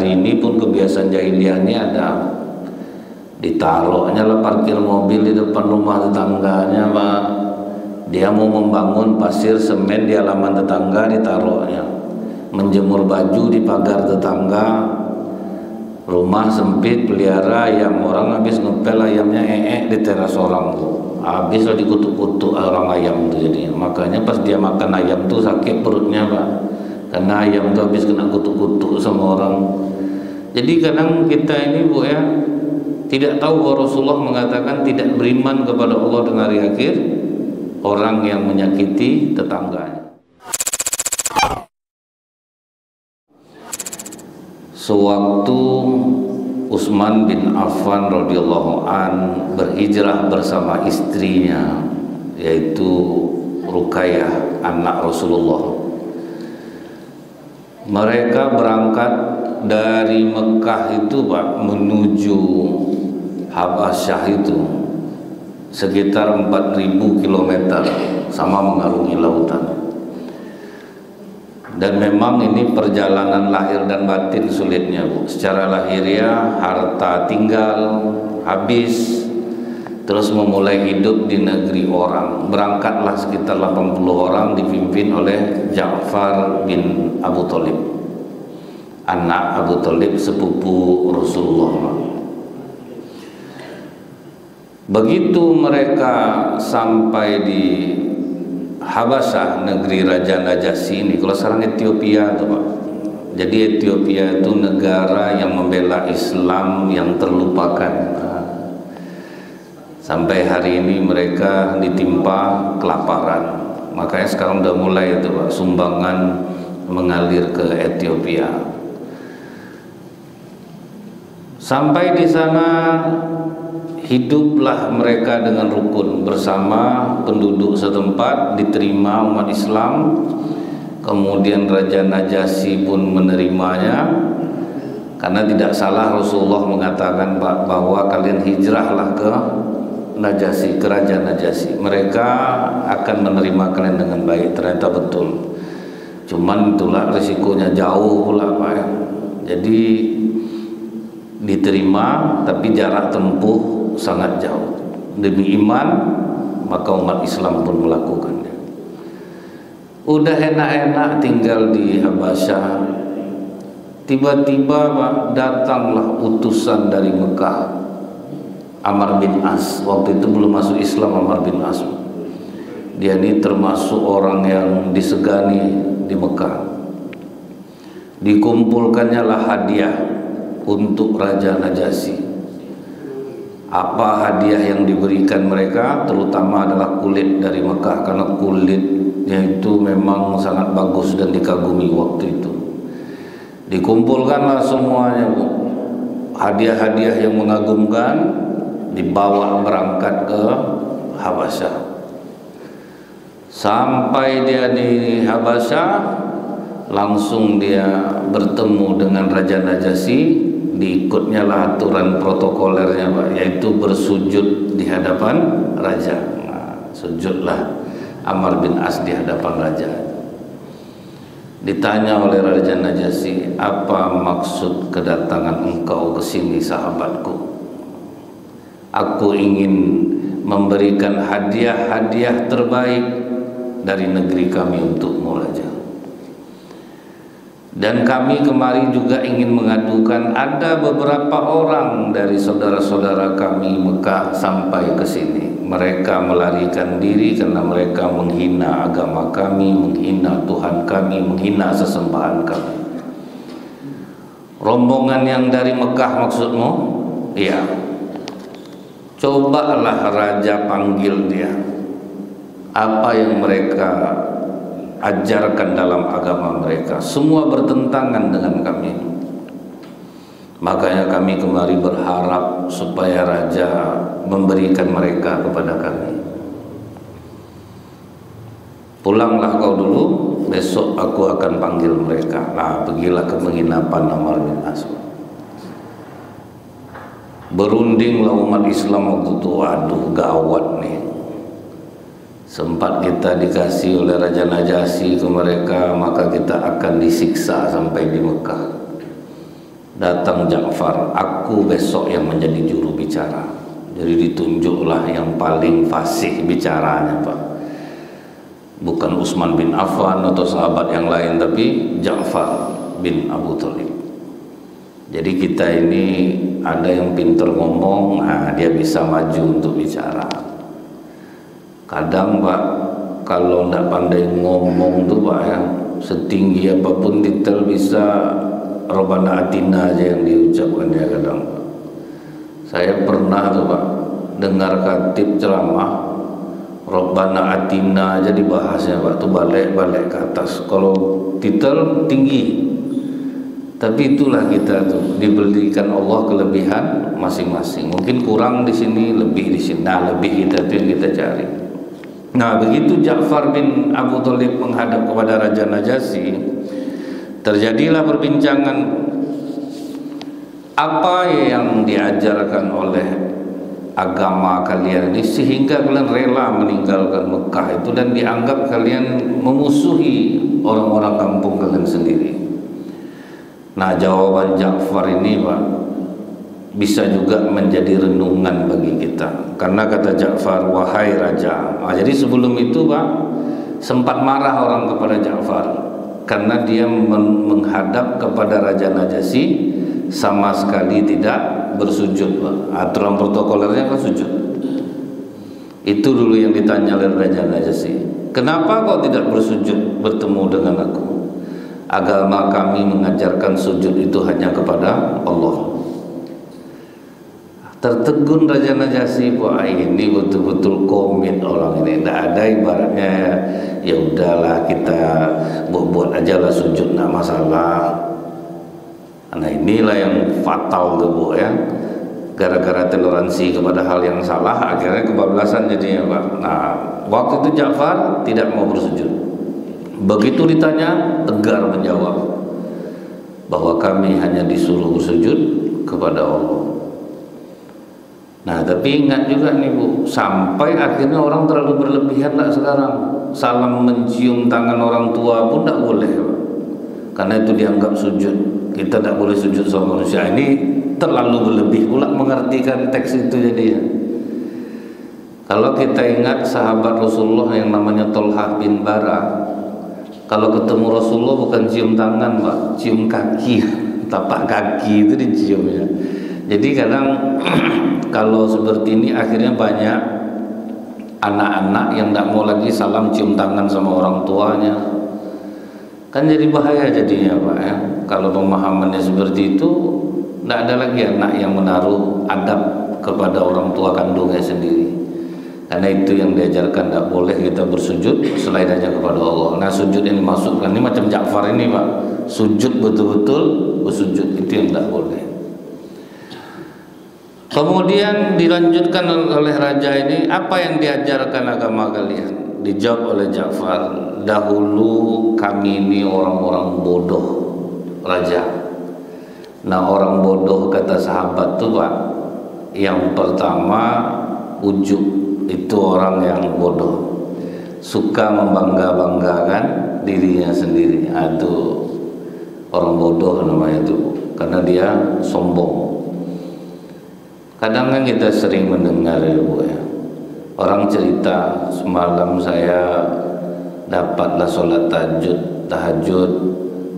hari ini pun kebiasaan jahiliyahnya ada, ditaruhnya lah parkir mobil di depan rumah tetangganya, Pak. Dia mau membangun pasir semen di halaman tetangga, ditaruhnya. Menjemur baju di pagar tetangga, rumah sempit pelihara ayam, orang habis ngepel ayamnya di teras orang, habis lah dikutuk-kutuk orang ayam itu jadinya. Makanya pas dia makan ayam tuh sakit perutnya, Pak, karena ayam tuh habis kena kutuk-kutuk sama orang. Jadi kadang kita ini, Bu, ya, tidak tahu bahwa Rasulullah mengatakan tidak beriman kepada Allah dan hari akhir orang yang menyakiti tetangganya. Sewaktu Utsman bin Affan radhiyallahu an berhijrah bersama istrinya, yaitu Ruqayyah, anak Rasulullah. Mereka berangkat dari Mekah itu, Pak, menuju Habasyah itu sekitar 4.000 km sama mengarungi lautan. Dan memang ini perjalanan lahir dan batin sulitnya, Bu. Secara lahiriah harta tinggal habis, terus memulai hidup di negeri orang. Berangkatlah sekitar 80 orang dipimpin oleh Ja'far bin Abu Thalib, anak Abu Thalib sepupu Rasulullah. Begitu mereka sampai di Habasyah, negeri Raja Najasyi ini, kalau sekarang Ethiopia tuh, Pak. Jadi Ethiopia itu negara yang membela Islam yang terlupakan. Sampai hari ini mereka ditimpa kelaparan. Makanya sekarang udah mulai itu, Pak, sumbangan mengalir ke Ethiopia. Sampai di sana hiduplah mereka dengan rukun bersama penduduk setempat, diterima umat Islam. Kemudian Raja Najasyi pun menerimanya, karena tidak salah Rasulullah mengatakan, Pak, bahwa kalian hijrahlah ke Najasyi, kerajaan Najasyi, mereka akan menerima kalian dengan baik. Ternyata betul, cuman itulah risikonya jauh pula, Pak, ya. Jadi diterima tapi jarak tempuh sangat jauh. Demi iman maka umat Islam pun melakukannya. Udah enak-enak tinggal di Habasyah, tiba-tiba, Pak, datanglah utusan dari Mekah, Amr bin As. Waktu itu belum masuk Islam Amr bin As. Dia ini termasuk orang yang disegani di Mekah. Dikumpulkannya lah hadiah untuk Raja Najasyi. Apa hadiah yang diberikan mereka? Terutama adalah kulit dari Mekah, karena kulitnya itu memang sangat bagus dan dikagumi waktu itu. Dikumpulkanlah semuanya, Bu, hadiah-hadiah yang mengagumkan, dibawa berangkat ke Habasyah. Sampai dia di Habasyah, langsung dia bertemu dengan Raja Najasyi. Diikutnya lah aturan protokolernya, Pak, yaitu bersujud di hadapan raja. Nah, sujudlah Amr bin As di hadapan raja. Ditanya oleh Raja Najasyi, apa maksud kedatangan engkau ke sini, sahabatku? Aku ingin memberikan hadiah-hadiah terbaik dari negeri kami untukmu, Raja. Dan kami kemari juga ingin mengadukan, ada beberapa orang dari saudara-saudara kami Mekah sampai ke sini. Mereka melarikan diri karena mereka menghina agama kami, menghina Tuhan kami, menghina sesembahan kami. Rombongan yang dari Mekah maksudmu? Iya. Cobalah raja panggil dia. Apa yang mereka ajarkan dalam agama mereka, semua bertentangan dengan kami. Makanya kami kemari berharap supaya raja memberikan mereka kepada kami. Pulanglah kau dulu, besok aku akan panggil mereka. Nah, pergilah ke penginapan Amr bin As. Berundinglah umat Islam waktu itu. Aduh, gawat nih. Sempat kita dikasih oleh Raja Najasyi ke mereka, maka kita akan disiksa sampai di Mekah. datang Ja'far, aku besok yang menjadi juru bicara. Jadi ditunjuklah yang paling fasih bicaranya, Pak. Bukan Utsman bin Affan atau sahabat yang lain, tapi Ja'far bin Abu Thalib. Jadi kita ini ada yang pintar ngomong, nah dia bisa maju untuk bicara. Kadang Pak, kalau tidak pandai ngomong tuh Pak ya, setinggi apapun titel bisa Rabbana Atina aja yang diucapkan ya kadang Pak. Saya pernah tuh Pak dengar khatib ceramah Rabbana Atina aja dibahasnya Pak, tuh balik-balik ke atas. Kalau titel tinggi, tapi itulah kita tuh diberikan Allah kelebihan masing-masing. Mungkin kurang di sini, lebih di sini. Nah, lebih kita tuh yang kita cari. Nah, begitu Ja'far bin Abu Thalib menghadap kepada Raja Najasyi, terjadilah perbincangan apa yang diajarkan oleh agama kalian ini sehingga kalian rela meninggalkan Mekah itu dan dianggap kalian memusuhi orang-orang kampung kalian sendiri. Nah, jawaban Ja'far ini Pak bisa juga menjadi renungan bagi kita. Karena kata Ja'far, wahai raja. Nah, jadi sebelum itu Pak sempat marah orang kepada Ja'far karena dia menghadap kepada Raja Najasyi sama sekali tidak bersujud Pak. Aturan protokolernya kan sujud. Itu dulu yang ditanya oleh Raja Najasyi. Kenapa kau tidak bersujud bertemu dengan aku? Agama kami mengajarkan sujud itu hanya kepada Allah. Tertegun Raja Najasyi, wah ini betul-betul komit orang ini. Tidak ada ibaratnya ya udahlah kita buat aja lah sujud, nggak masalah. Nah inilah yang fatal tuh Bu ya. Gara-gara toleransi kepada hal yang salah akhirnya kebablasan jadinya Pak. Nah waktu itu Ja'far tidak mau bersujud. Begitu ditanya tegar menjawab bahwa kami hanya disuruh bersujud kepada Allah. Nah tapi ingat juga nih Bu, sampai akhirnya orang terlalu berlebihan lah sekarang. Salam mencium tangan orang tua pun tidak boleh Pak. Karena itu dianggap sujud. Kita tidak boleh sujud sama manusia. Ini terlalu berlebih pula mengartikan teks itu jadinya. Kalau kita ingat sahabat Rasulullah yang namanya Tolhah bin Bara, kalau ketemu Rasulullah bukan cium tangan Pak, cium kaki, tapak kaki itu dicium ya. Jadi kadang kalau seperti ini akhirnya banyak anak-anak yang tidak mau lagi salam cium tangan sama orang tuanya. Kan jadi bahaya jadinya Pak ya. Kalau pemahamannya seperti itu, tidak ada lagi anak yang menaruh adab kepada orang tua kandungnya sendiri. Karena itu yang diajarkan, tidak boleh kita bersujud selain hanya kepada Allah. Nah sujud yang dimasukkan ini macam Ja'far ini Pak, sujud betul-betul bersujud, itu yang tidak boleh. Kemudian dilanjutkan oleh raja ini, apa yang diajarkan agama kalian? Dijawab oleh Ja'far, dahulu kami ini orang-orang bodoh raja. Nah orang bodoh kata sahabat tuh Pak, yang pertama ujub, itu orang yang bodoh, suka membangga-banggakan dirinya sendiri. Itu orang bodoh namanya itu, karena dia sombong. Kadang kan kita sering mendengar ya Bu ya, orang cerita semalam saya dapatlah sholat tahajud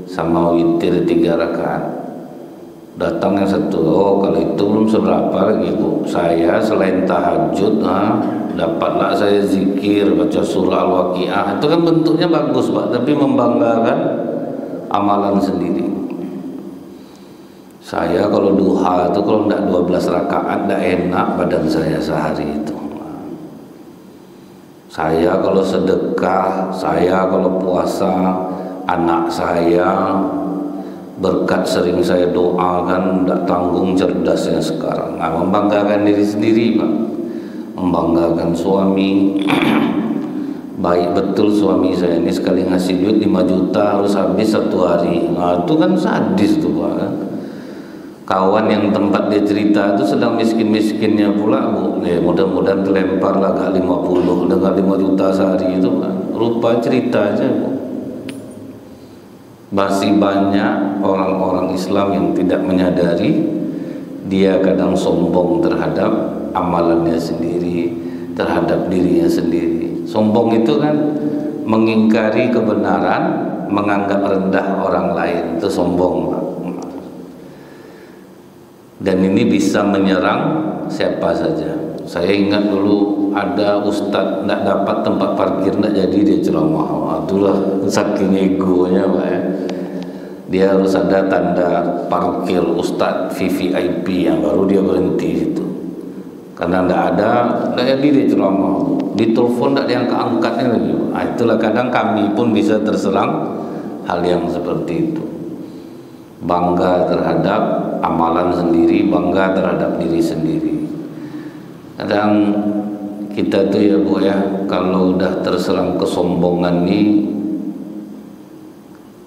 sama witir 3 rakaat. Datang yang satu, oh kalau itu belum seberapa lagi Bu, saya selain tahajud dapatlah saya zikir, baca surah Al-Waqiah. Itu kan bentuknya bagus Pak, tapi membanggakan amalan sendiri. Saya kalau duha itu kalau tidak 12 rakaat tidak enak badan saya sehari itu. Saya kalau sedekah, saya kalau puasa, anak saya berkat sering saya doakan, tidak tanggung cerdasnya sekarang. Nah, membanggakan diri sendiri Pak, membanggakan suami. Baik betul suami saya ini sekali ngasih duit 5 juta harus habis 1 hari. Nah itu kan sadis tuh Pak kan? Kawan yang tempat dia cerita itu sedang miskin-miskinnya pula Bu, mudah-mudahan terlempar lah agak 50 dengan 5 juta sehari itu kan. Rupa cerita aja Bu. Masih banyak orang-orang Islam yang tidak menyadari dia kadang sombong terhadap amalannya sendiri, terhadap dirinya sendiri. Sombong itu kan mengingkari kebenaran, menganggap rendah orang lain, itu sombong. Dan ini bisa menyerang siapa saja. Saya ingat dulu ada ustadz tidak dapat tempat parkir, tidak jadi dia ceramah. Itulah saking egonya Pak ya. Dia harus ada tanda parkir ustadz VVIP yang baru dia berhenti itu. Karena tidak ada, tidak jadi dia ceramah. Ditelepon tidak diangkat-angkatnya lagi. Itulah kadang kami pun bisa terserang hal yang seperti itu. Bangga terhadap amalan sendiri, bangga terhadap diri sendiri. Kadang kita tuh ya Bu ya, kalau udah terserang kesombongan ini,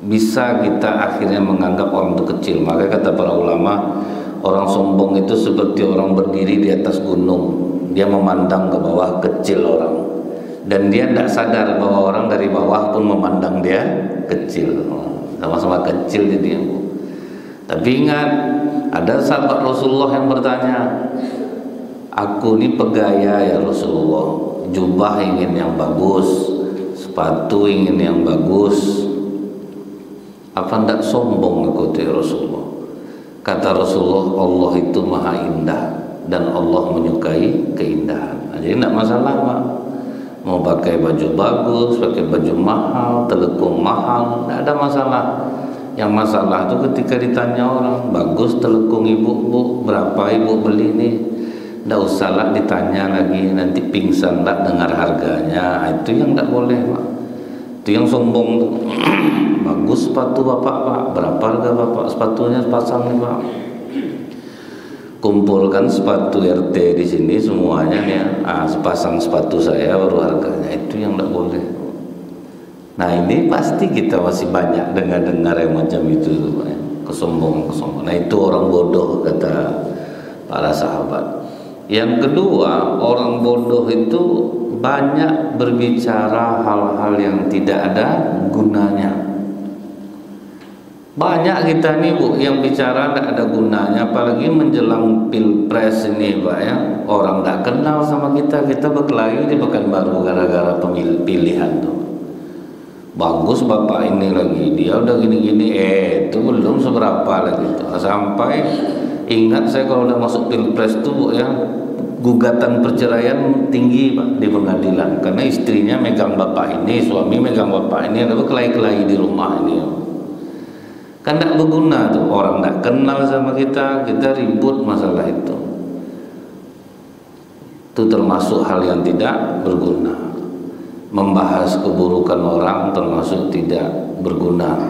bisa kita akhirnya menganggap orang itu kecil. Maka kata para ulama, orang sombong itu seperti orang berdiri di atas gunung. Dia memandang ke bawah, kecil orang. Dan dia tidak sadar bahwa orang dari bawah pun memandang dia kecil. Sama-sama kecil jadi. Tapi ingat, ada sahabat Rasulullah yang bertanya, aku ini pegaya ya Rasulullah, jubah ingin yang bagus, sepatu ingin yang bagus, apa ndak sombong aku ya Rasulullah? Kata Rasulullah, Allah itu maha indah dan Allah menyukai keindahan. Jadi tidak masalah Pak, mau pakai baju bagus, pakai baju mahal, telekung mahal, tidak ada masalah. Yang masalah itu ketika ditanya orang, bagus telekung ibu Bu, berapa ibu beli ini? Tidak usahlah ditanya lagi, nanti pingsan tak dengar harganya. Itu yang tidak boleh Pak. Itu yang sombong tuh. Bagus sepatu bapak Pak, berapa harga bapak sepatunya sepasang nih Pak? Kumpulkan sepatu RT di sini semuanya ya, sepasang sepatu saya baru harganya. Itu yang tidak boleh. Nah ini pasti kita masih banyak dengar-dengar yang macam itu Pak, kesombongan. Nah itu orang bodoh kata para sahabat. Yang kedua, orang bodoh itu banyak berbicara hal-hal yang tidak ada gunanya. Banyak kita nih Bu yang bicara tidak ada gunanya, apalagi menjelang pilpres ini Pak ya. Orang tidak kenal sama kita berkelahi di Pekanbaru gara-gara pilihan tuh. Bagus bapak ini lagi, dia udah gini-gini, itu belum seberapa lagi tuh. Sampai ingat saya kalau udah masuk pilpres tuh Bu ya, gugatan perceraian tinggi Pak di pengadilan karena istrinya megang bapak ini, suami megang bapak ini, ada kelahi-kelahi di rumah ini. Kan tidak berguna tuh, orang tidak kenal sama kita ribut masalah itu. Itu termasuk hal yang tidak berguna. Membahas keburukan orang termasuk tidak berguna.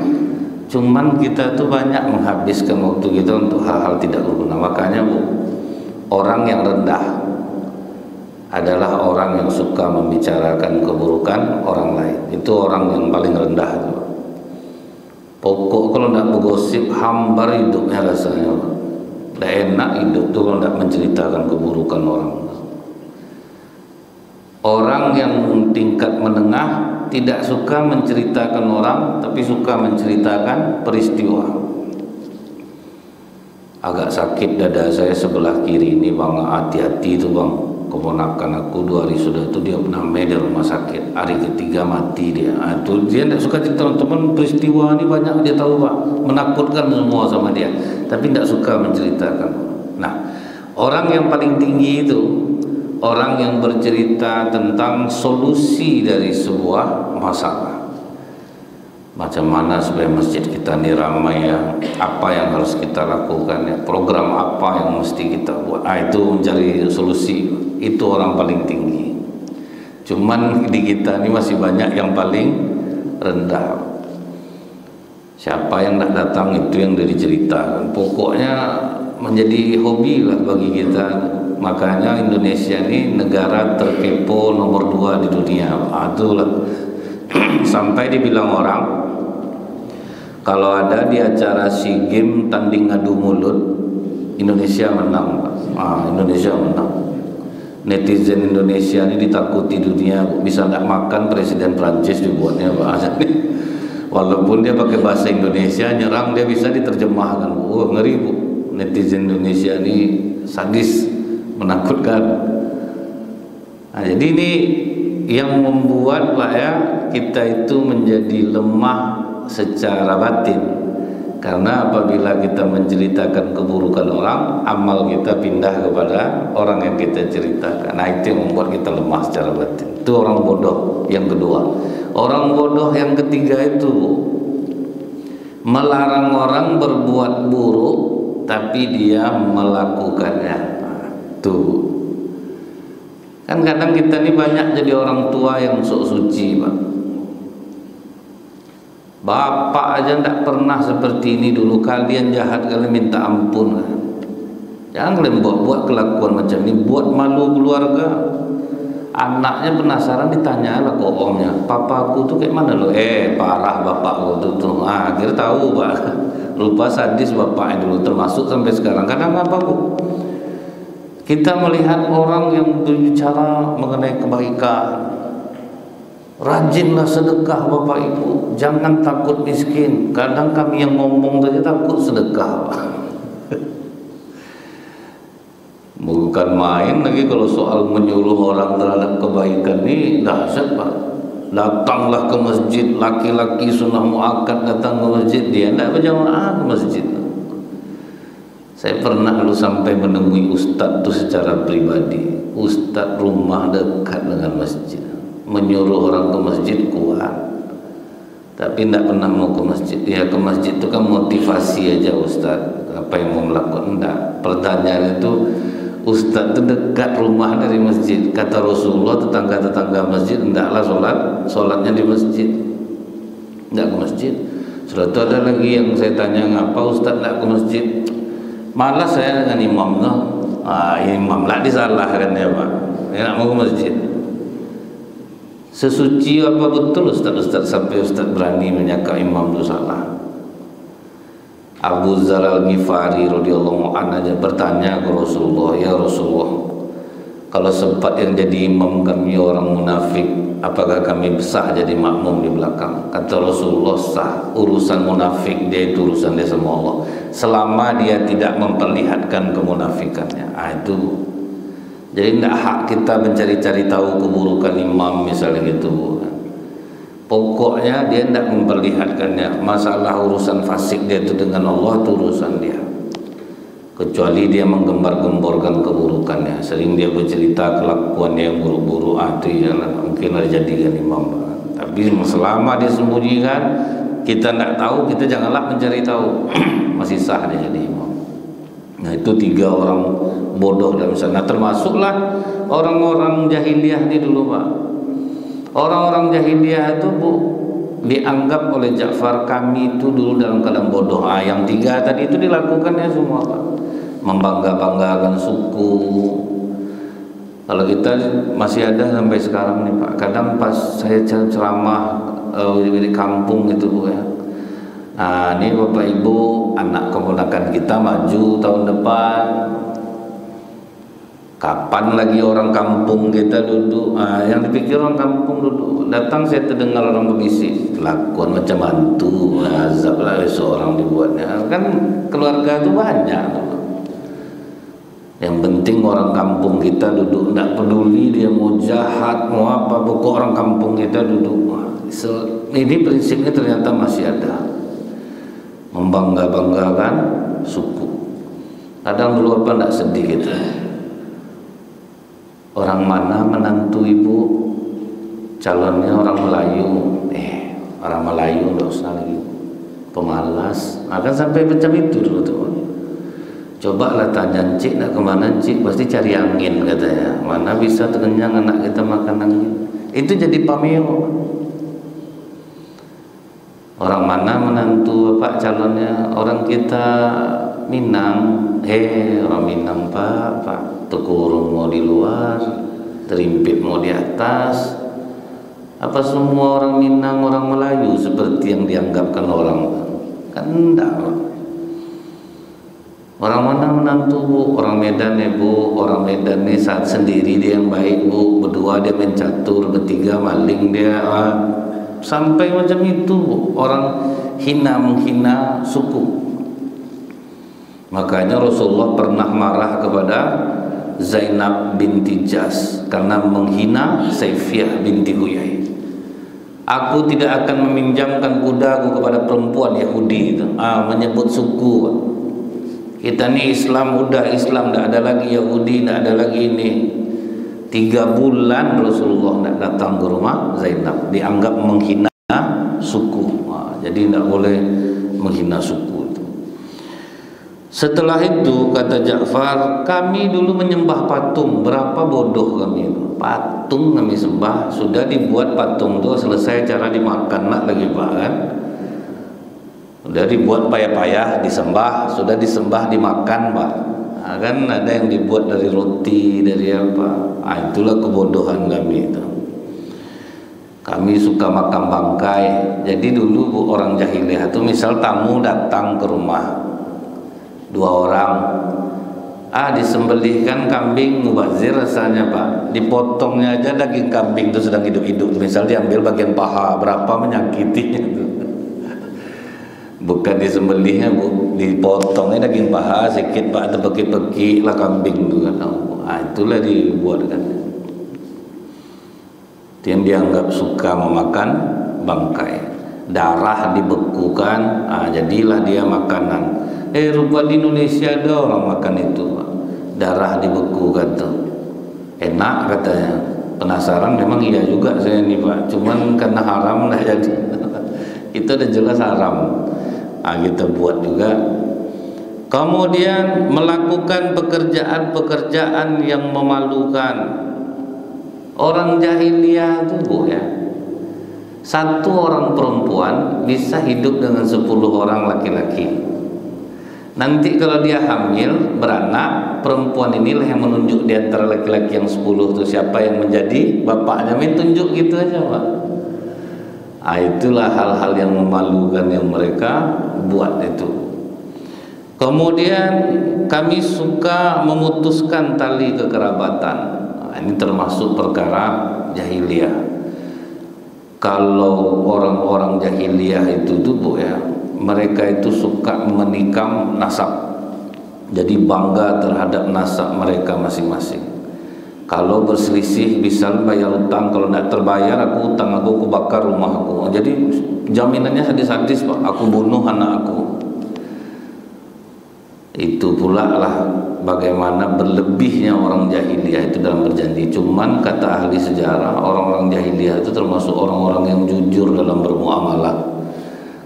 Cuman kita tuh banyak menghabiskan waktu kita untuk hal-hal tidak berguna. Makanya Bu, orang yang rendah adalah orang yang suka membicarakan keburukan orang lain. Itu orang yang paling rendah tuh. Pokok kalau tidak bergosip hambar hidupnya rasanya. Tidak enak hidup tuh kalau tidak menceritakan keburukan orang. Orang yang tingkat menengah tidak suka menceritakan orang, tapi suka menceritakan peristiwa. Agak sakit dada saya sebelah kiri ini Bang, hati-hati itu Bang. Keponakan aku 2 hari sudah itu dia namanya di rumah sakit, hari ketiga mati dia. Itu dia tidak suka cerita teman-teman, peristiwa ini banyak dia tahu Pak, menakutkan semua sama dia, tapi tidak suka menceritakan. Nah, orang yang paling tinggi itu orang yang bercerita tentang solusi dari sebuah masalah. Macam mana supaya masjid kita ini ramai ya, apa yang harus kita lakukan ya, program apa yang mesti kita buat. Itu mencari solusi, itu orang paling tinggi. Cuman di kita ini masih banyak yang paling rendah. Siapa yang tidak datang itu yang diceritakan. Pokoknya menjadi hobi lah bagi kita. Makanya Indonesia ini negara terkepo nomor 2 di dunia. Itulah sampai dibilang orang kalau ada di acara SEA Games tanding ngadu mulut, Indonesia menang. Indonesia menang. Netizen Indonesia ini ditakuti dunia, bisa tidak makan Presiden Prancis dibuatnya Pak. Walaupun dia pakai bahasa Indonesia nyerang, dia bisa diterjemahkan. Ngeri Bu, netizen Indonesia ini sadis, menakutkan. Nah, jadi ini yang membuat Pak ya, kita itu menjadi lemah secara batin. Karena apabila kita menceritakan keburukan orang, amal kita pindah kepada orang yang kita ceritakan. Nah, itu yang membuat kita lemah secara batin. Itu orang bodoh yang kedua. Orang bodoh yang ketiga itu melarang orang berbuat buruk tapi dia melakukannya. Tuh. Kan kadang kita ini banyak jadi orang tua yang sok suci, Pak. Bapak aja tidak pernah seperti ini dulu. Kalian jahat, kalian minta ampun. Jangan kalian buat kelakuan macam ini, buat malu keluarga. Anaknya penasaran, ditanya lah ke omnya, papaku tuh kayak mana lo? Parah bapakku tuh. Akhirnya tahu Pak, lupa sadis bapaknya dulu, termasuk sampai sekarang. Kadang apa Bu? Kita melihat orang yang berbicara mengenai kebaikan, rajinlah sedekah Bapak Ibu, jangan takut miskin. Kadang kami yang ngomong saja takut sedekah Pak. Bukan main lagi kalau soal menyuruh orang terhadap kebaikan ini dahsyat Pak. Datanglah ke masjid, laki-laki sunnah muakkad datang ke masjid, dia tidak berjamaah ke masjid. Saya pernah lu sampai menemui ustadz itu secara pribadi. Ustadz rumah dekat dengan masjid, menyuruh orang ke masjid kuat, tapi tidak pernah mau ke masjid. Ya ke masjid itu kan motivasi aja ustadz, apa yang mau melakukan enggak. Pertanyaan itu, ustadz itu dekat rumah dari masjid. Kata Rasulullah, tetangga-tetangga masjid hendaklah sholatnya di masjid. Tidak ke masjid. Setelah itu ada lagi yang saya tanya, ngapa ustadz tidak ke masjid? Malah saya dengan imamnya. Imam lah disalahkan ya Pak. Dia nak mau ke masjid. Sesuci apa betul ustadz sampai ustadz berani menyangka imam itu salah? Abu Dzar Al-Ghifari radhiyallahu anhu aja bertanya ke Rasulullah, ya Rasulullah, kalau sempat yang jadi imam kami orang munafik, apakah kami sah jadi makmum di belakang? Kata Rasulullah, sah. Urusan munafik dia itu urusan dia sama Allah, selama dia tidak memperlihatkan kemunafikannya. Itu jadi tidak hak kita mencari-cari tahu keburukan imam misalnya gitu. Pokoknya dia tidak memperlihatkannya. Masalah urusan fasik dia itu dengan Allah itu urusan dia. Kecuali dia menggembar-gemborkan keburukannya, sering dia bercerita kelakuan dia yang buruk-buruk, itu ya mungkin harus jadikan imam. Tapi selama dia sembunyikan, kita tidak tahu, kita janganlah mencari tahu. Masih sah dia jadi imam. Nah itu 3 orang bodoh dalam sana. Termasuklah orang-orang jahiliyah ini dulu Pak. Orang-orang jahiliyah itu Bu, dianggap oleh Ja'far kami itu dulu dalam keadaan bodoh. Yang 3 tadi itu dilakukannya semua Pak. Membangga-banggakan suku. Kalau kita masih ada sampai sekarang nih Pak. Kadang pas saya ceramah di kampung gitu Bu ya. Nah ini Bapak Ibu, anak keponakan kita maju tahun depan. Kapan lagi orang kampung kita duduk? Yang dipikir orang kampung duduk. Datang saya terdengar orang berbisik, kelakuan macam hantu, azab lah seorang dibuatnya. Kan keluarga itu banyak. Yang penting orang kampung kita duduk, tidak peduli dia mau jahat, mau apa, pokok orang kampung kita duduk. Ini prinsipnya ternyata masih ada. Membangga-banggakan suku. Kadang dulu apa tidak sedih gitu. Orang mana menantu ibu calonnya orang Melayu, orang Melayu nggak usah lagi, pemalas. Akan sampai macam itu dulu tuh. Coba lah tanya Cik nak kemana Cik, pasti cari angin katanya. Mana bisa terkenyang anak kita makan angin. Itu jadi pameo. Orang mana menantu Pak calonnya orang kita Minang. Orang Minang Pak Tekurung mau di luar, Terimpit mau di atas. Apa semua orang Minang orang Melayu seperti yang dianggapkan orang? Kan enggak. Orang mana menantu Bu? Orang Medan ya Bu. Orang Medan nih saat sendiri dia yang baik Bu. Berdua dia main catur, bertiga maling dia. sampai macam itu orang menghina suku. Makanya Rasulullah pernah marah kepada Zainab binti Jas karena menghina Saifiyah binti Huyai. Aku tidak akan meminjamkan kudaku kepada perempuan Yahudi itu. Menyebut suku. Kita ni Islam, udah Islam, tidak ada lagi Yahudi, tidak ada lagi ini. 3 bulan Rasulullah tidak datang ke rumah Zainab, dianggap menghina suku. Jadi tidak boleh menghina suku. Setelah itu kata Ja'far, kami dulu menyembah patung. Berapa bodoh kami itu. Patung kami sembah. Sudah dibuat patung itu, selesai cara dimakan nak lagi Pak kan. Sudah dibuat payah-payah disembah, sudah disembah dimakan Pak. Kan ada yang dibuat dari roti, dari apa. Itulah kebodohan kami itu. Kami suka makan bangkai. Jadi dulu orang jahiliyah itu misal tamu datang ke rumah 2 orang, disembelihkan kambing mubazir rasanya Pak, dipotongnya aja daging kambing itu sedang hidup-hidup, misal diambil bagian paha, berapa menyakitinya itu. Bukan disembelihnya Bu, dipotongnya daging paha sedikit Pak, atau peki-peki lah kambing itu kan. Itulah dibuat kan. Yang dianggap suka memakan bangkai, darah dibekukan, jadilah dia makanan. Rupa di Indonesia ada orang makan itu, darah dibekukan tuh, enak katanya. Penasaran, memang iya juga saya ini Pak, cuman karena haram dah jadi. Itu udah jelas haram. Kita buat juga. Kemudian melakukan pekerjaan-pekerjaan yang memalukan. Orang jahiliyah itu Bu ya, 1 orang perempuan bisa hidup dengan 10 orang laki-laki. Nanti kalau dia hamil, beranak, perempuan inilah yang menunjuk di antara laki-laki yang 10 itu siapa yang menjadi bapaknya, main tunjuk gitu aja Pak. Itulah hal-hal yang memalukan yang mereka buat itu. Kemudian kami suka memutuskan tali kekerabatan. Ini termasuk perkara jahiliyah. Kalau orang-orang jahiliyah itu tuh Bu ya, mereka itu suka menikam nasab. Jadi bangga terhadap nasab mereka masing-masing. Kalau berselisih bisa bayar utang, kalau tidak terbayar aku utang, aku bakar rumah aku. Jadi jaminannya sadis-sadis Pak, aku bunuh anak aku. Itu pula lah bagaimana berlebihnya orang jahiliyah itu dalam berjanji. Cuman kata ahli sejarah, orang-orang jahiliyah itu termasuk orang-orang yang jujur dalam bermuamalah.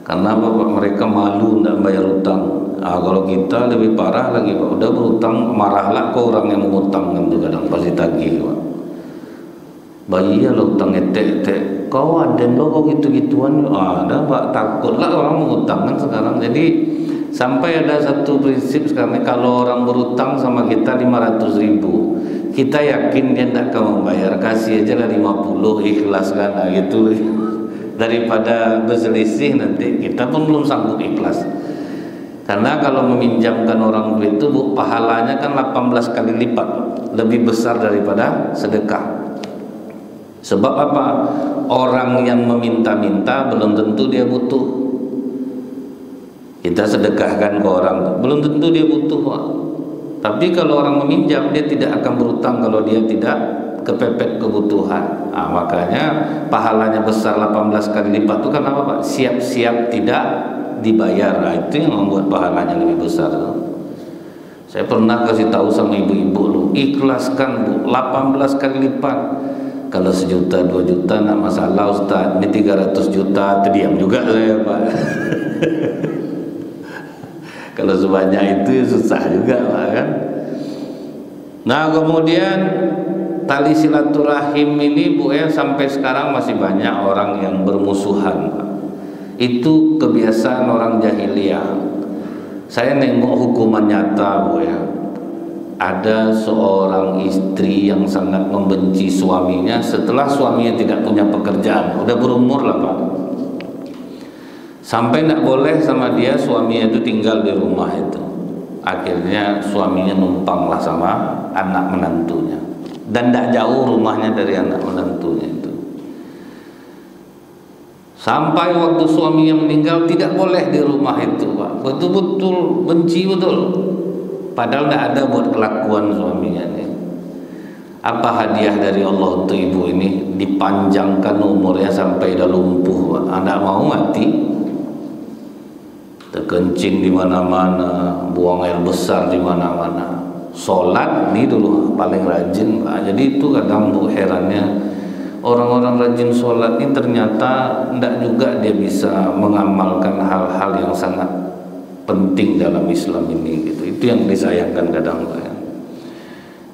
Karena Bapak, mereka malu tidak bayar utang. Kalau kita lebih parah lagi Pak, udah berutang marahlah ke orang yang mengutang kan tuh, kadang pasti tagih Pak. Bayi ya lo utang etek-etek, kau ada lo kau gitu-gituan. Ada Pak, takutlah orang mengutang kan sekarang. Jadi sampai ada satu prinsip sekarang, kalau orang berutang sama kita 500.000, kita yakin dia tidak akan membayar, kasih aja lah 50, ikhlas kan, gitu. Daripada berselisih nanti kita pun belum sanggup ikhlas. Karena kalau meminjamkan orang duit itu Bu, pahalanya kan 18 kali lipat, lebih besar daripada sedekah. Sebab apa? Orang yang meminta-minta belum tentu dia butuh. Kita sedekahkan ke orang, belum tentu dia butuh Pak. Tapi kalau orang meminjam, dia tidak akan berutang kalau dia tidak kepepet kebutuhan. Makanya pahalanya besar 18 kali lipat itu karena apa Pak? Siap-siap tidak dibayar. Itu yang membuat pahalanya lebih besar. Saya pernah kasih tahu sama ibu-ibu lu, ikhlaskan Bu, 18 kali lipat. Kalau 1 juta 2 juta enggak masalah Ustaz, ini 300 juta terdiam juga saya Pak. Kalau sebanyak itu susah juga Pak kan. Nah kemudian tali silaturahim ini Bu ya, sampai sekarang masih banyak orang yang bermusuhan Pak. Itu kebiasaan orang jahiliyah. Saya nengok hukuman nyata Bu ya. Ada seorang istri yang sangat membenci suaminya setelah suaminya tidak punya pekerjaan, udah berumur lah Pak. Sampai tidak boleh sama dia suaminya itu tinggal di rumah itu. Akhirnya suaminya numpanglah sama anak menantunya. Dan tidak jauh rumahnya dari anak menantunya itu. Sampai waktu suaminya meninggal tidak boleh di rumah itu, Pak. Betul-betul benci betul. Padahal tidak ada buat kelakuan suaminya nih. Apa hadiah dari Allah untuk ibu ini? Dipanjangkan umurnya sampai dah lumpuh, Pak. Anak mau mati, terkencing di mana-mana, buang air besar di mana-mana. Sholat ini dulu paling rajin, Pak. Jadi itu kadang Bu herannya, orang-orang rajin sholat ini ternyata tidak juga dia bisa mengamalkan hal-hal yang sangat penting dalam Islam ini gitu. Itu yang disayangkan kadang, Pak.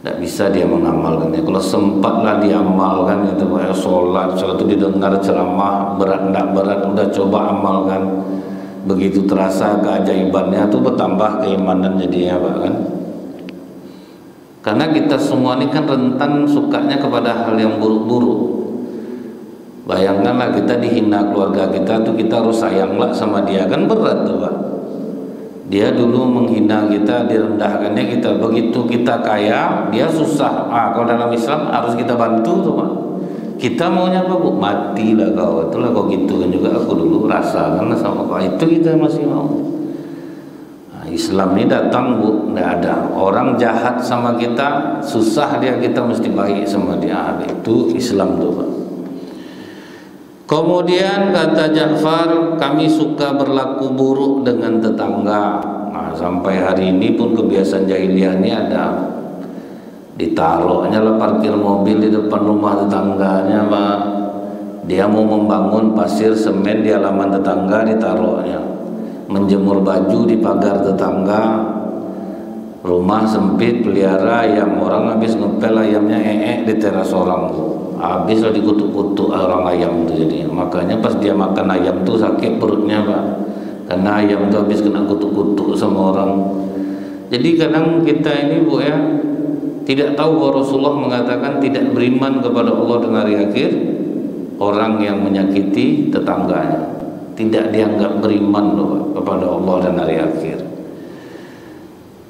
Tidak bisa dia mengamalkannya. Kalau sempatlah diamalkan itu, Pak, sholat itu didengar ceramah berat tidak berat udah coba amalkan, begitu terasa keajaibannya itu bertambah keimanan jadinya, Pak, kan? Karena kita semua ini kan rentan sukanya kepada hal yang buruk-buruk. Bayangkanlah kita dihina keluarga kita tuh, kita harus sayanglah sama dia, kan berat tuh, Pak. Dia dulu menghina kita, direndahkannya kita, begitu kita kaya dia susah. Kalau dalam Islam harus kita bantu tuh, Pak. Kita maunya apa, Bu? Matilah kau, itulah kau gitu kan juga aku dulu rasakan sama kau, itu kita masih mau. Islam ini datang, Bu, tidak ada orang jahat sama kita, susah dia, kita mesti baik sama dia. Itu Islam tuh, Pak. Kemudian kata Ja'far, kami suka berlaku buruk dengan tetangga. Sampai hari ini pun kebiasaan jahiliyah ini ada. Ditaruhnya lah parkir mobil di depan rumah tetangganya, Pak. Dia mau membangun pasir semen di halaman tetangga, ditaruhnya. Menjemur baju di pagar tetangga. Rumah sempit, pelihara ayam, orang habis ngepel ayamnya di teras orang, habis lah dikutuk-kutuk orang ayam itu jadinya. Makanya pas dia makan ayam tuh sakit perutnya, Pak, karena ayam tuh habis kena kutuk-kutuk sama orang. Jadi kadang kita ini, Bu, ya, tidak tahu bahwa Rasulullah mengatakan tidak beriman kepada Allah dan hari akhir orang yang menyakiti tetangganya, tidak dianggap beriman loh, Pak, kepada Allah dan hari akhir.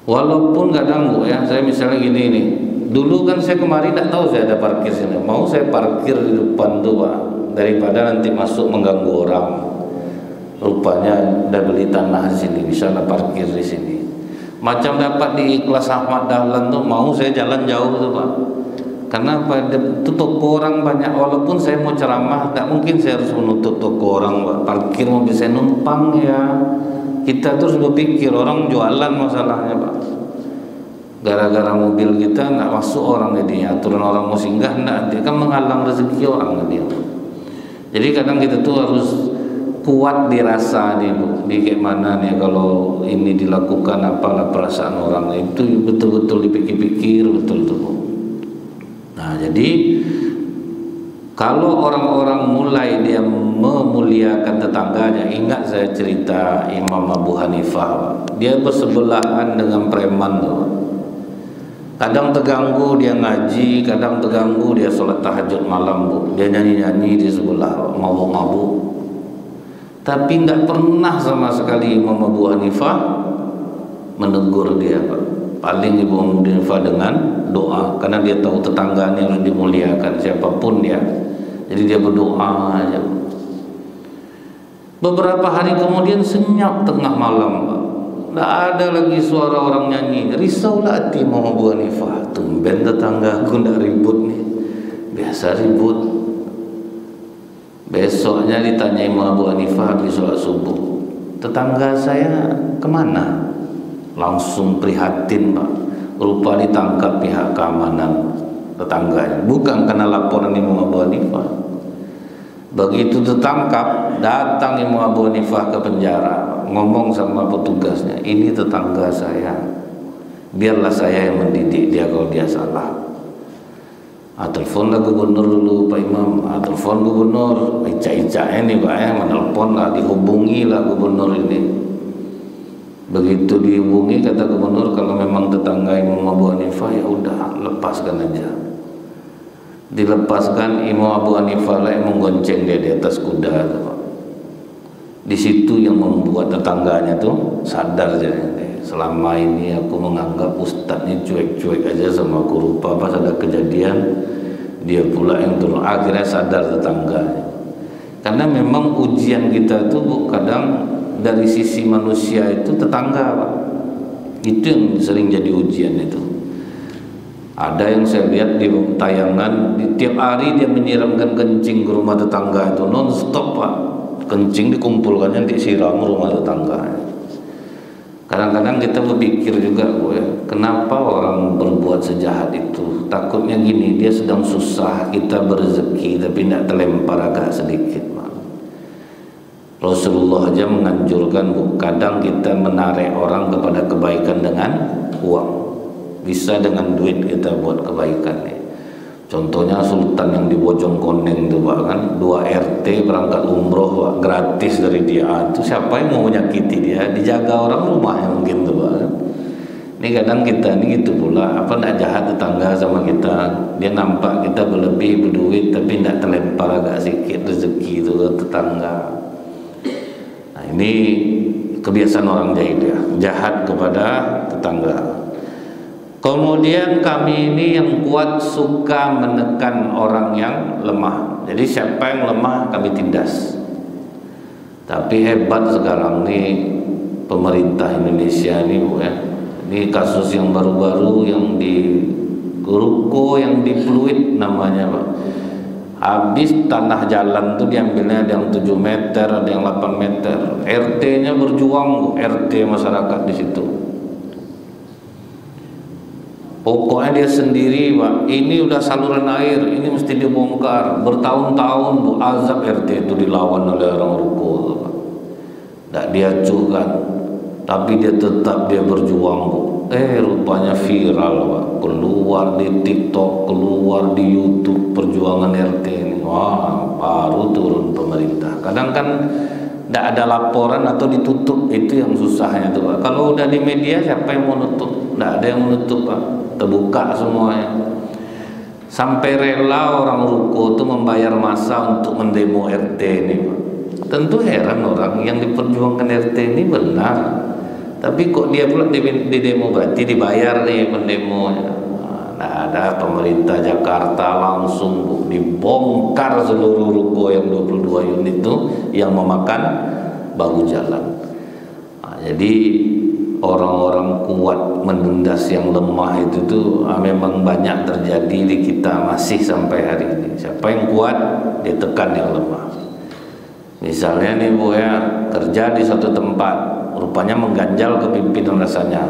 Walaupun kadang, Bu, ya, saya misalnya gini nih, dulu kan saya kemarin tidak tahu saya ada parkir sini, mau saya parkir di depan tuh, Pak, daripada nanti masuk mengganggu orang. Rupanya udah beli tanah di sini, bisa lah parkir di sini. Macam dapat di Ikhlas Ahmad Dahlan tuh, mau saya jalan jauh tuh, Pak. Karena itu toko orang banyak, walaupun saya mau ceramah, tidak mungkin saya harus menutup toko orang, Pak. Parkir mobil saya numpang ya. Kita terus berpikir orang jualan masalahnya, Pak. Gara-gara mobil kita nggak masuk orang, jadi aturan orang mau singgah nggak, dia kan menghalang rezeki orang dia. Jadi kadang kita tuh harus kuat dirasa nih, Bu, di kayak mana nih kalau ini dilakukan apalah perasaan orang itu betul-betul dipikir-pikir betul tuh, Bu. Nah, jadi kalau orang-orang mulai dia memuliakan tetangganya, ingat saya cerita Imam Abu Hanifah, dia bersebelahan dengan preman tuh. Kadang terganggu dia ngaji, kadang terganggu dia sholat tahajud malam, Bu. Dia nyanyi-nyanyi di sebelah, mabuk-mabuk. Tapi tidak pernah sama sekali Imam Abu Hanifah menegur dia, Pak. Paling Ibu Abu Hanifah dengan doa, karena dia tahu tetangganya harus dimuliakan siapapun dia. Jadi dia berdoa aja. Beberapa hari kemudian senyap tengah malam, Pak. Tidak ada lagi suara orang nyanyi. Risaulah hati Imam Abu Hanifah. Tumben tetangga aku tidak ribut nih. Biasa ribut. Besoknya ditanya Imam Abu Hanifah habis sholat subuh, tetangga saya kemana? Langsung prihatin, Pak. Rupa ditangkap pihak keamanan tetangganya. Bukan karena laporan Imam Abu Hanifah. Begitu tertangkap, datang Imam Abu Hanifah ke penjara, ngomong sama petugasnya, ini tetangga saya, biarlah saya yang mendidik dia kalau dia salah. Teleponlah gubernur dulu, Pak Imam. Telepon gubernur, ica-ica ini, Pak, ya, menelpon lah, dihubungi lah gubernur ini. Begitu dihubungi, kata gubernur, kalau memang tetangga Imam Abu Hanifah, ya udah lepaskan aja. Dilepaskan, Imam Abu Hanifah lah yang menggonceng dia di atas kuda, Pak. Di situ yang membuat tetangganya tuh sadar jadi, selama ini aku menganggap ustadz ini cuek-cuek aja sama aku, rupa pas ada kejadian dia pula yang turun. Akhirnya sadar tetangganya. Karena memang ujian kita itu kadang dari sisi manusia itu tetangga, Pak. Itu yang sering jadi ujian itu. Ada yang saya lihat di tayangan, di tiap hari dia menyiramkan kencing ke rumah tetangga itu non-stop, Pak. Kencing dikumpulkannya disiram rumah tetangga. Kadang-kadang kita berpikir juga, Bu, ya, kenapa orang berbuat sejahat itu? Takutnya gini, dia sedang susah, kita berrezeki tapi tidak terlempar agak sedikit, Pak. Rasulullah aja menganjurkan, Bu, kadang kita menarik orang kepada kebaikan dengan uang. Bisa dengan duit kita buat kebaikan nih. Contohnya sultan yang di Bojongkoneng itu, Pak, kan 2 RT berangkat umroh, Pak, gratis dari dia. Itu siapa yang mau menyakiti dia? Dijaga orang rumahnya mungkin tuh, Pak, kan? Ini kadang kita ini gitu pula, apa nak jahat tetangga sama kita. Dia nampak kita berlebih berduit tapi tidak terlempar agak sedikit rezeki itu ke tetangga. Nah, ini kebiasaan orang jahil, ya, jahat kepada tetangga. Kemudian kami ini yang kuat suka menekan orang yang lemah. Jadi siapa yang lemah kami tindas. Tapi hebat sekarang nih pemerintah Indonesia ini, Bu, ya. Ini kasus yang baru-baru yang di ruko yang di Pluit namanya, Pak. Habis tanah jalan tuh diambilnya ada yang 7 meter, ada yang 8 meter. RT-nya berjuang, Bu, RT masyarakat di situ. Pokoknya dia sendiri, Pak, ini udah saluran air, ini mesti dibongkar. Bertahun-tahun, Bu, azab RT itu dilawan oleh orang ruko, Pak. Tidak diacuhkan, tapi dia tetap berjuang, Bu. Rupanya viral, Pak. Keluar di TikTok, keluar di YouTube perjuangan RT ini. Wah, baru turun pemerintah. Kadang kan tidak ada laporan atau ditutup, itu yang susahnya tuh, Pak. Kalau udah di media siapa yang mau nutup? Tidak ada yang menutup, Pak. Terbuka semuanya. Sampai rela orang ruko itu membayar masa untuk mendemo RT ini, Pak. Tentu heran orang yang diperjuangkan RT ini benar, tapi kok dia pula di demo, berarti dibayar nih pendemonya. Nah, ada pemerintah Jakarta langsung, Bu, dibongkar seluruh ruko yang 22 unit itu yang memakan bahu jalan. Nah, jadi orang-orang kuat menundas yang lemah itu tuh memang banyak terjadi di kita masih sampai hari ini. Siapa yang kuat ditekan yang lemah. Misalnya nih, Bu, ya, kerja di suatu tempat rupanya mengganjal kepimpinan rasanya,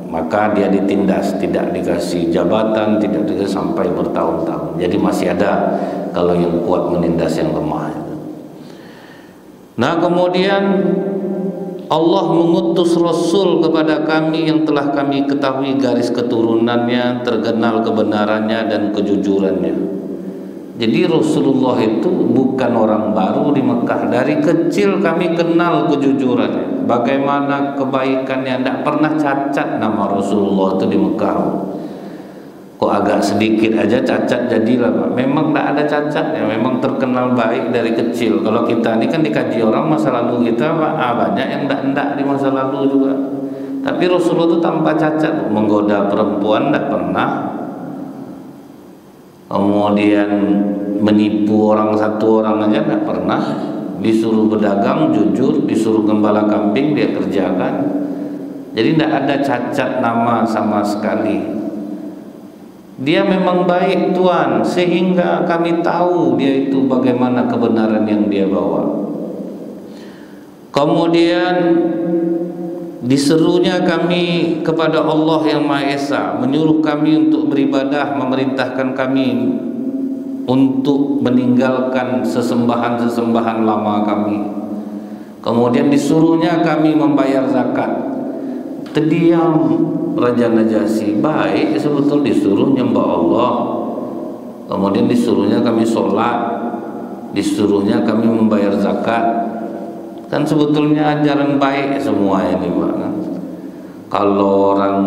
maka dia ditindas, tidak dikasih jabatan, tidak dikasih sampai bertahun-tahun. Jadi masih ada kalau yang kuat menindas yang lemah itu. Nah, kemudian Allah mengutus Rasul kepada kami yang telah kami ketahui garis keturunannya, terkenal kebenarannya dan kejujurannya. Jadi Rasulullah itu bukan orang baru di Mekah. Dari kecil kami kenal kejujurannya, bagaimana kebaikannya. Tidak pernah cacat nama Rasulullah itu di Mekah. Kok agak sedikit aja cacat jadilah, Pak. Memang tidak ada cacatnya, memang terkenal baik dari kecil. Kalau kita ini kan dikaji orang masa lalu kita, Pak, banyak yang tidak di masa lalu juga. Tapi Rasulullah itu tanpa cacat, menggoda perempuan tidak pernah. Kemudian menipu orang satu orang aja tidak pernah. Disuruh berdagang jujur, disuruh gembala kambing dia kerjakan. Jadi tidak ada cacat nama sama sekali. Dia memang baik, Tuhan, sehingga kami tahu dia itu bagaimana kebenaran yang dia bawa. Kemudian diserunya kami kepada Allah yang Maha Esa, menyuruh kami untuk beribadah, memerintahkan kami untuk meninggalkan sesembahan-sesembahan lama kami. Kemudian disuruhnya kami membayar zakat. Terdiam Raja Najasyi, baik sebetulnya disuruh nyembah Allah, kemudian disuruhnya kami sholat, disuruhnya kami membayar zakat. Kan sebetulnya ajaran baik semua ini, Pak. Kalau orang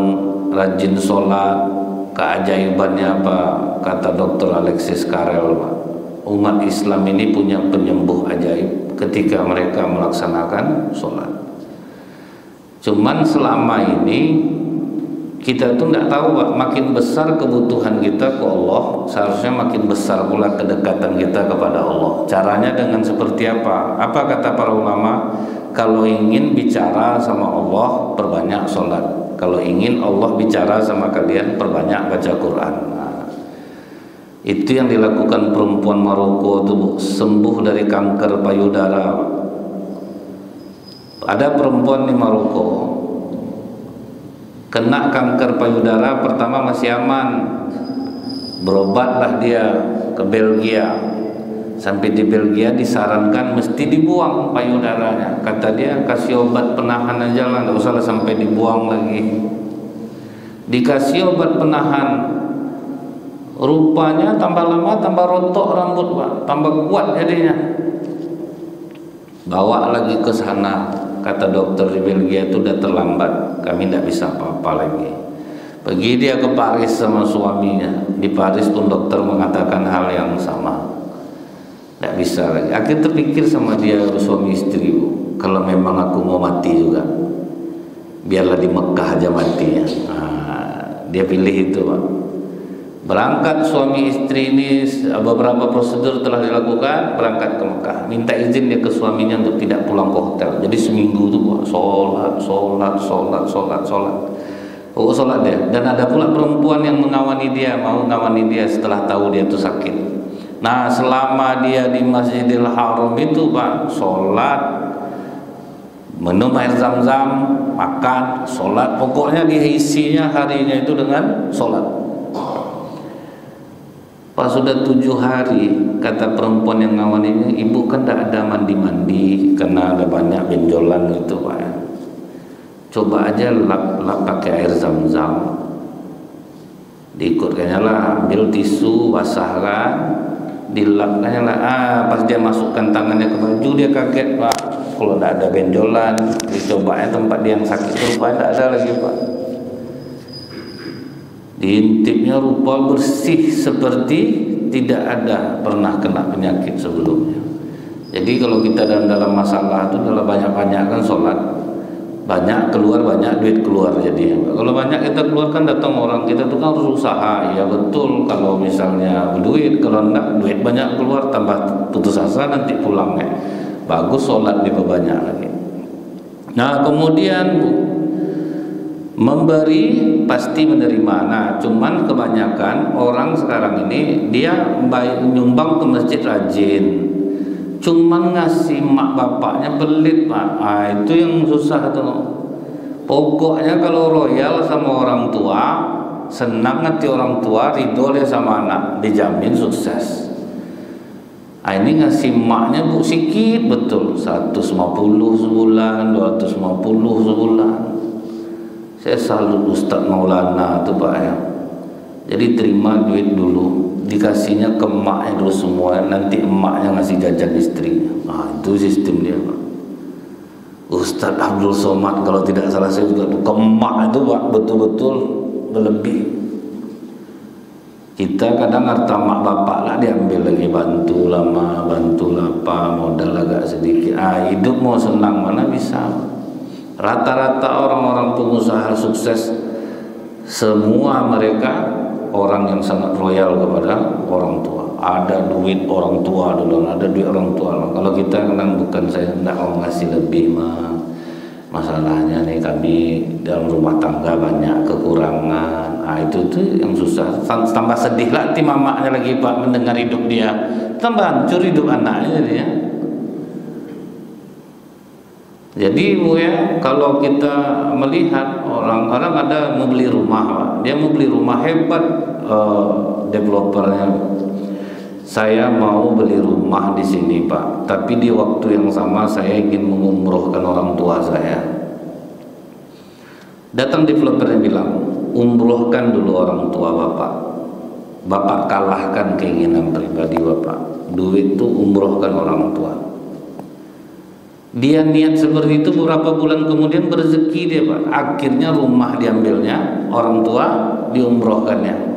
rajin sholat, keajaibannya apa? Kata Dr. Alexis Carrel, Pak, umat Islam ini punya penyembuh ajaib ketika mereka melaksanakan sholat. Cuman selama ini Kita tuh nggak tahu Pak, makin besar kebutuhan kita ke Allah, seharusnya makin besar pula kedekatan kita kepada Allah. Caranya dengan seperti apa? Apa kata para ulama? Kalau ingin bicara sama Allah, perbanyak sholat. Kalau ingin Allah bicara sama kalian, perbanyak baca Quran. Nah, itu yang dilakukan perempuan Maroko itu, sembuh dari kanker payudara. Ada perempuan di Maroko kena kanker payudara, pertama masih aman, berobatlah dia ke Belgia. Sampai di Belgia disarankan mesti dibuang payudaranya. Kata dia, kasih obat penahan aja lah, nggak usah sampai dibuang lagi. Dikasih obat penahan, rupanya tambah lama tambah rontok rambut Pak, tambah kuat jadinya. Bawa lagi ke sana. Kata dokter di Belgia itu udah terlambat, kami tidak bisa apa-apa lagi. Pergi dia ke Paris sama suaminya. Di Paris pun dokter mengatakan hal yang sama, tidak bisa lagi. Akhirnya terpikir sama dia suami istri, kalau memang aku mau mati juga, biarlah di Mekah aja matinya. Nah, dia pilih itu Pak. Berangkat suami istri ini, beberapa prosedur telah dilakukan, berangkat ke Mekah. Minta izin dia ke suaminya untuk tidak pulang ke hotel. Jadi seminggu itu sholat dia. Dan ada pula perempuan yang mengawani dia, mau mengawani dia setelah tahu dia itu sakit. Nah, selama dia di Masjidil Haram itu Pak, sholat, minum air zam-zam, makan, sholat, pokoknya dia isinya harinya itu dengan sholat. Pas sudah 7 hari, kata perempuan yang ngawan ini, ibu kan tidak ada mandi-mandi karena ada banyak benjolan gitu Pak. Coba aja lap pakai air zam-zam. Diikutkannya lah, ambil tisu, basahkan, dilapkannya lah. Pas dia masukkan tangannya ke baju, dia kaget Pak. Kalau tidak ada benjolan, dicobanya tempat dia yang sakit, rupanya tidak ada lagi Pak. Diintipnya rupa bersih seperti tidak ada pernah kena penyakit sebelumnya. Jadi kalau kita dalam masalah itu adalah banyak-banyak kan sholat, banyak keluar, banyak duit keluar. Jadi kalau banyak kita keluarkan, datang orang, kita tuh kan harus usaha. Ya betul, kalau misalnya duit, kalau enggak duit banyak keluar, tambah putus asa nanti pulang ya. Bagus sholat diperbanyak lagi. Nah kemudian memberi pasti menerima. Nah, cuman kebanyakan orang sekarang ini dia nyumbang ke masjid rajin, cuman ngasih mak bapaknya pelit Pak. Itu yang susah tuh. Pokoknya kalau royal sama orang tua, senang hati orang tua, ridho dia sama anak, dijamin sukses. Ini ngasih maknya bu sikit betul, 150 sebulan, 250 sebulan. Saya salut Ustaz Maulana tuh Pak ya. Jadi terima duit dulu, dikasihnya ke emaknya dulu semua, nanti emaknya ngasih jajan istrinya. Nah itu sistem dia Pak. Ustaz Abdul Somad kalau tidak salah saya juga ke emak itu Pak, betul-betul berlebih. Kita kadang harta mak bapak lah diambil lagi, bantu lama, bantu apa, modal agak sedikit. Hidup mau senang mana bisa. Rata-rata orang-orang pengusaha sukses semua mereka orang yang sangat loyal kepada orang tua. Ada duit orang tua dulu, ada duit orang tua. Kalau kita kan bukan, saya tidak mau ngasih lebih mah. Masalahnya nih kami dalam rumah tangga banyak kekurangan. Itu tuh yang susah. Tambah sedih lah hati mamanya lagi Pak mendengar hidup dia. Tambah hancur hidup anaknya dia. Jadi Bu ya, kalau kita melihat orang-orang ada mau beli rumah Pak, dia mau beli rumah hebat, developernya. Saya mau beli rumah di sini Pak, tapi di waktu yang sama saya ingin mengumrohkan orang tua saya. Datang developernya bilang, umrohkan dulu orang tua Bapak. Bapak kalahkan keinginan pribadi Bapak. Duit itu umrohkan orang tua. Dia niat seperti itu, beberapa bulan kemudian berezeki dia Pak. Akhirnya rumah diambilnya, orang tua diumrohkannya.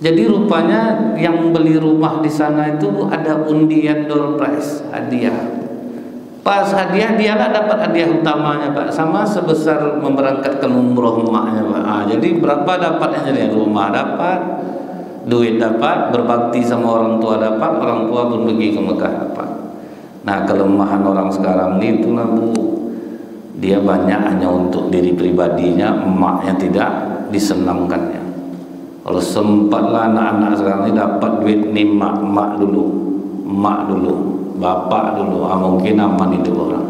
Jadi rupanya yang beli rumah di sana itu ada undian door prize, hadiah. Pas hadiah dialah dapat hadiah utamanya Pak, sama sebesar memberangkatkan umroh emaknya Pak. Jadi berapa dapatnya, jadi rumah dapat, duit dapat, berbakti sama orang tua dapat, orang tua pun pergi ke Mekah dapat. Nah, kelemahan orang sekarang ini itulah Bu, dia banyak hanya untuk diri pribadinya, emaknya tidak disenangkannya. Kalau sempatlah anak-anak sekarang ini dapat duit nih emak dulu, bapak dulu, mungkin aman itu orang.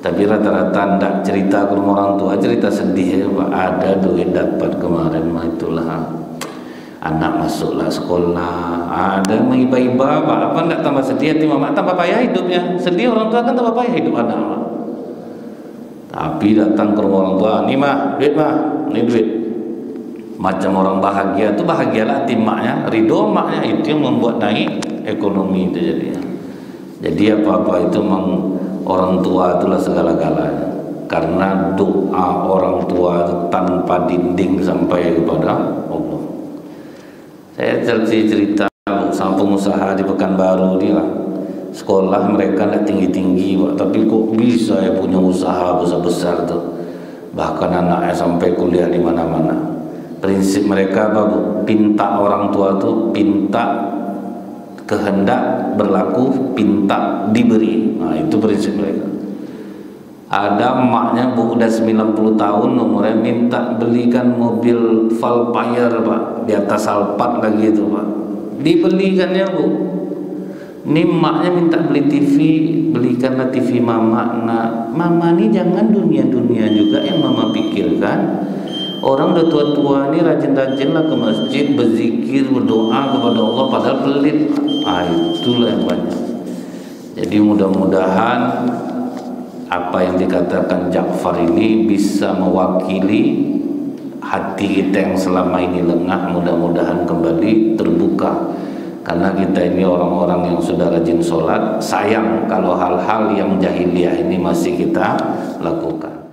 Tapi rata-rata ndak cerita ke rumah orang tua, cerita sedih ya Pak, ada duit dapat kemarin mah itulah. Anak masuklah sekolah, ada mengiba-iba Pak, apa ndak tambah sedih hati mama, tambah payah hidupnya. Sedih orang tua kan tambah payah hidup anak mah. Tapi datang ke rumah orang tua, nih mah, ini duit. Macam orang bahagia tuh, bahagialah hati maknya, ridho maknya, itu yang membuat naik ekonomi itu jadinya. Jadi apa-apa itu memang orang tua itulah segala-galanya. Karena doa orang tua itu tanpa dinding sampai kepada Allah. Saya cerita sama pengusaha di Pekanbaru dia lah. Sekolah mereka tidak tinggi-tinggi Pak, tapi kok bisa ya punya usaha besar-besar tuh. Bahkan anaknya sampai kuliah di mana-mana. Prinsip mereka apa Bu? Pinta orang tua tuh, pinta kehendak berlaku, pinta diberi. Nah, itu prinsip mereka. Ada emaknya Bu udah 90 tahun umurnya, minta belikan mobil Valpire Pak, di atas Alphard lagi itu Pak, dibelikannya Bu. Ini emaknya minta beli TV, belikanlah TV mama. Nah, mama ini jangan dunia-dunia juga yang mama pikirkan. Orang udah tua-tua ini rajin-rajinlah ke masjid, berzikir, berdoa kepada Allah, padahal pelit. Itulah yang banyak. Jadi mudah-mudahan apa yang dikatakan Ja'far ini bisa mewakili hati kita yang selama ini lengah, mudah-mudahan kembali terbuka. Karena kita ini orang-orang yang sudah rajin sholat, sayang kalau hal-hal yang jahiliyah ini masih kita lakukan.